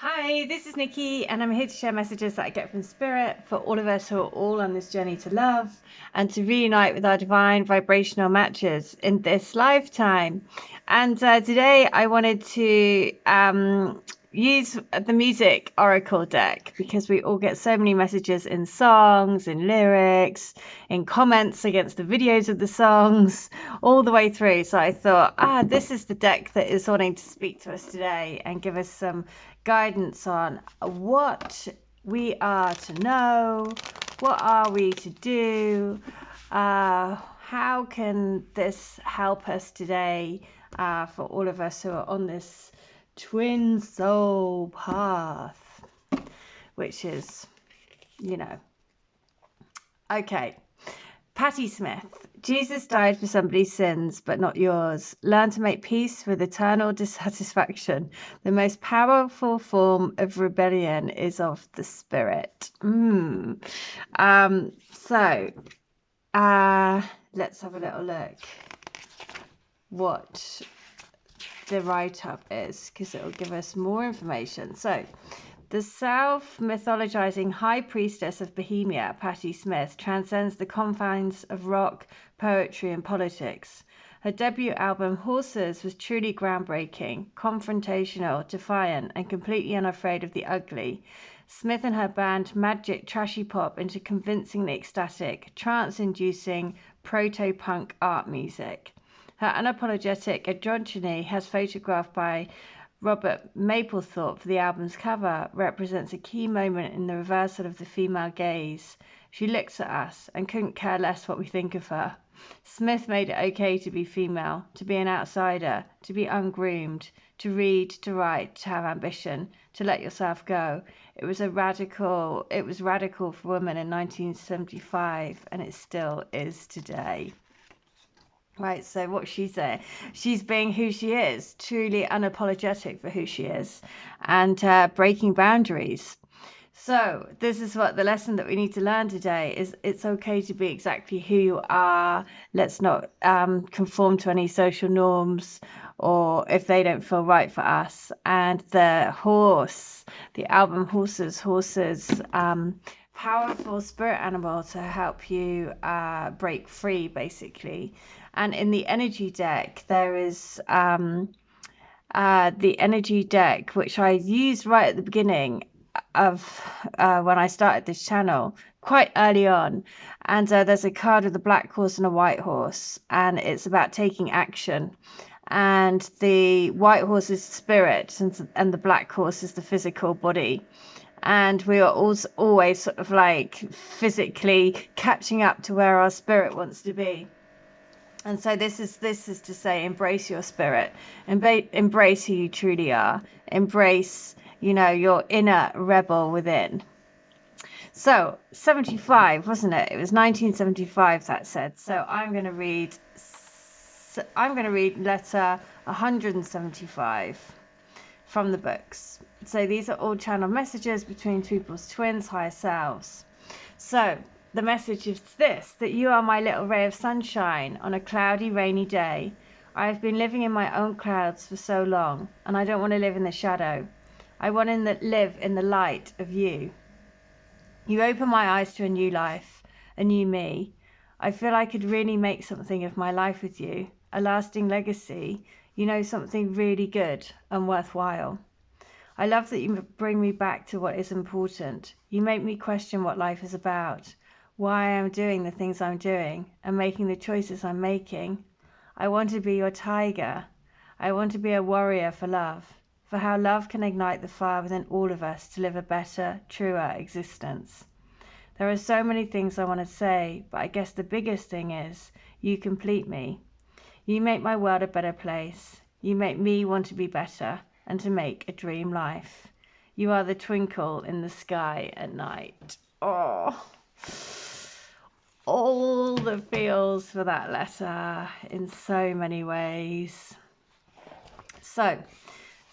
Hi, this is Nikki, and I'm here to share messages that I get from Spirit for all of us who are all on this journey to love and to reunite with our divine vibrational matches in this lifetime. And today I wanted to use the music oracle deck because we all get so many messages in songs, in lyrics, in comments against the videos of the songs, all the way through. So I thought, this is the deck that is wanting to speak to us today and give us some guidance on what we are to know, what are we to do, how can this help us today for all of us who are on this twin soul path, which is, okay. Patti Smith. Jesus died for somebody's sins, but not yours. Learn to make peace with eternal dissatisfaction. The most powerful form of rebellion is of the spirit. Let's have a little look what the write-up is, because it will give us more information. So, the self-mythologizing high priestess of Bohemia, Patti Smith, transcends the confines of rock, poetry, and politics. Her debut album, Horses, was truly groundbreaking, confrontational, defiant, and completely unafraid of the ugly. Smith and her band magic trashy pop into convincingly ecstatic, trance-inducing, proto-punk art music. Her unapologetic androgyny, as photographed by Robert Mapplethorpe for the album's cover, represents a key moment in the reversal of the female gaze. She looks at us and couldn't care less what we think of her. Smith made it okay to be female, to be an outsider, to be ungroomed, to read, to write, to have ambition, to let yourself go. It was radical for women in 1975, and it still is today. Right, so what she's saying, she's being who she is, truly unapologetic for who she is, and breaking boundaries. So this is what the lesson that we need to learn today is: it's okay to be exactly who you are. Let's not conform to any social norms, or if they don't feel right for us. And the album Horses, powerful spirit animal to help you break free, basically. And in the energy deck, there is the energy deck, which I used right at the beginning of when I started this channel, quite early on. And there's a card with a black horse and a white horse, and it's about taking action. And the white horse is spirit, and the black horse is the physical body. And we are always sort of like physically catching up to where our spirit wants to be. And so this is to say, embrace your spirit, embrace who you truly are, embrace, your inner rebel within. So 75, wasn't it? It was 1975 that said. So I'm going to read letter 175 from the books. So these are all channel messages between people's twins, higher selves. So the message is this: that you are my little ray of sunshine on a cloudy, rainy day. I have been living in my own clouds for so long, and I don't want to live in the shadow. I want to live in the light of you. You open my eyes to a new life, a new me. I feel I could really make something of my life with you, a lasting legacy, something really good and worthwhile. I love that you bring me back to what is important. You make me question what life is about, why I am doing the things I'm doing, and making the choices I'm making. I want to be your tiger. I want to be a warrior for love, for how love can ignite the fire within all of us to live a better, truer existence. There are so many things I want to say, but I guess the biggest thing is, you complete me. You make my world a better place. You make me want to be better and to make a dream life. You are the twinkle in the sky at night. Oh, all the feels for that letter in so many ways. So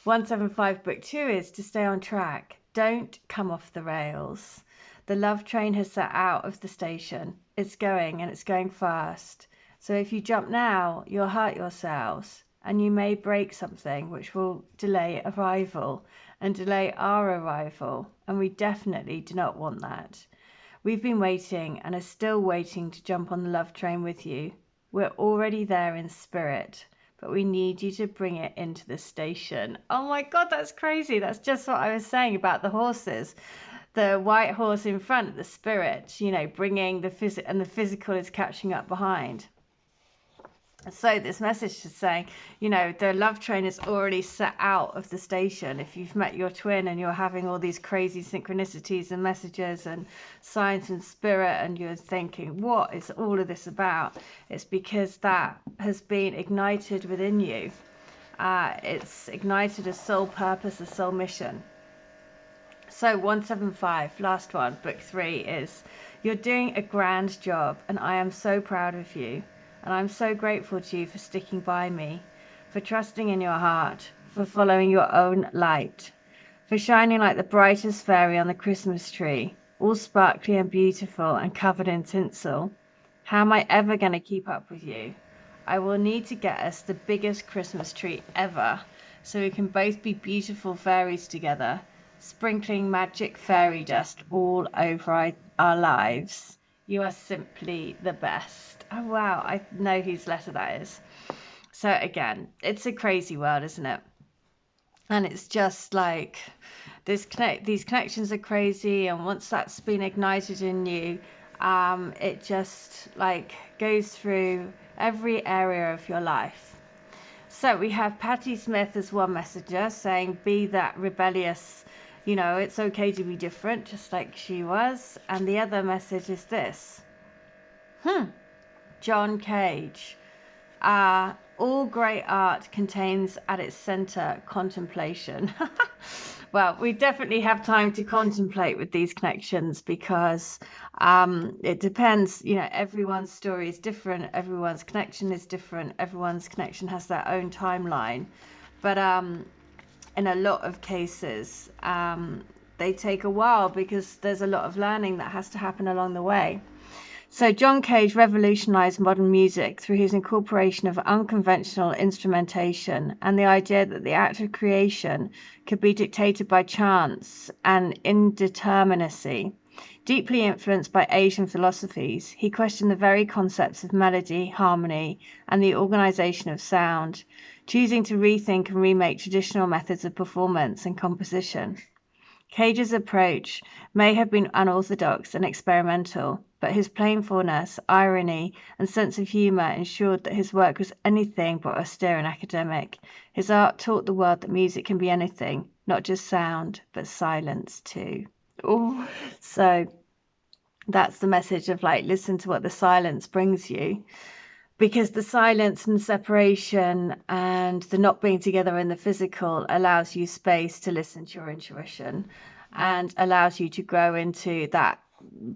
175 book 2 is to stay on track. Don't come off the rails. The love train has set out of the station. It's going, and it's going fast. So if you jump now, you'll hurt yourselves, and you may break something which will delay arrival. and delay our arrival, and we definitely do not want that. We've been waiting and are still waiting to jump on the love train with you. We're already there in spirit, but we need you to bring it into the station. Oh my God, that's crazy. That's just what I was saying about the horses. The white horse in front, the spirit, you know, bringing the physical is catching up behind. So this message is saying, you know, the love train is already set out of the station. If you've met your twin and you're having all these crazy synchronicities and messages and signs and spirit, and you're thinking, what is all of this about? It's because that has been ignited within you. It's ignited a soul purpose, a soul mission. So 175, last one, book 3 is, you're doing a grand job and I am so proud of you. And I'm so grateful to you for sticking by me, for trusting in your heart, for following your own light, for shining like the brightest fairy on the Christmas tree, all sparkly and beautiful and covered in tinsel. How am I ever going to keep up with you? I will need to get us the biggest Christmas tree ever, so we can both be beautiful fairies together, sprinkling magic fairy dust all over our lives. You are simply the best. Oh, wow. I know whose letter that is. So again, it's a crazy world, isn't it? And it's just like these connections are crazy. And once that's been ignited in you, it just like goes through every area of your life. So we have Patti Smith as one messenger saying, be that rebellious, you know, it's okay to be different, just like she was. And the other message is this. John Cage. All great art contains at its center contemplation. Well, we definitely have time to contemplate with these connections because it depends, you know, everyone's story is different, everyone's connection is different, everyone's connection has their own timeline. But in a lot of cases, they take a while because there's a lot of learning that has to happen along the way. So John Cage revolutionized modern music through his incorporation of unconventional instrumentation and the idea that the act of creation could be dictated by chance and indeterminacy. Deeply influenced by Asian philosophies, he questioned the very concepts of melody, harmony, and the organization of sound, choosing to rethink and remake traditional methods of performance and composition. Cage's approach may have been unorthodox and experimental, but his playfulness, irony, and sense of humor ensured that his work was anything but austere and academic. His art taught the world that music can be anything, not just sound, but silence too. Ooh. So that's the message of like, listen to what the silence brings you. Because the silence and separation and the not being together in the physical allows you space to listen to your intuition and allows you to grow into that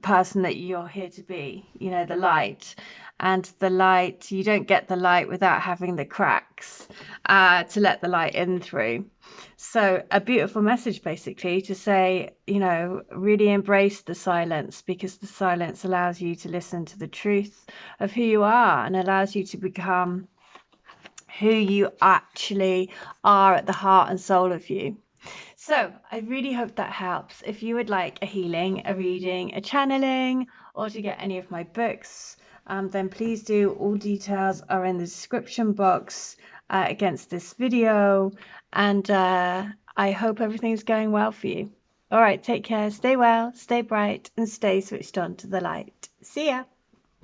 person that you're here to be, you know, the light. And the light, you don't get the light without having the cracks to let the light in through. So a beautiful message basically to say, you know, really embrace the silence, because the silence allows you to listen to the truth of who you are and allows you to become who you actually are at the heart and soul of you. So I really hope that helps. If you would like a healing, a reading, a channeling, or to get any of my books, then please do. All details are in the description box against this video. And I hope everything's going well for you. All right, take care, stay well, stay bright, and stay switched on to the light. See ya.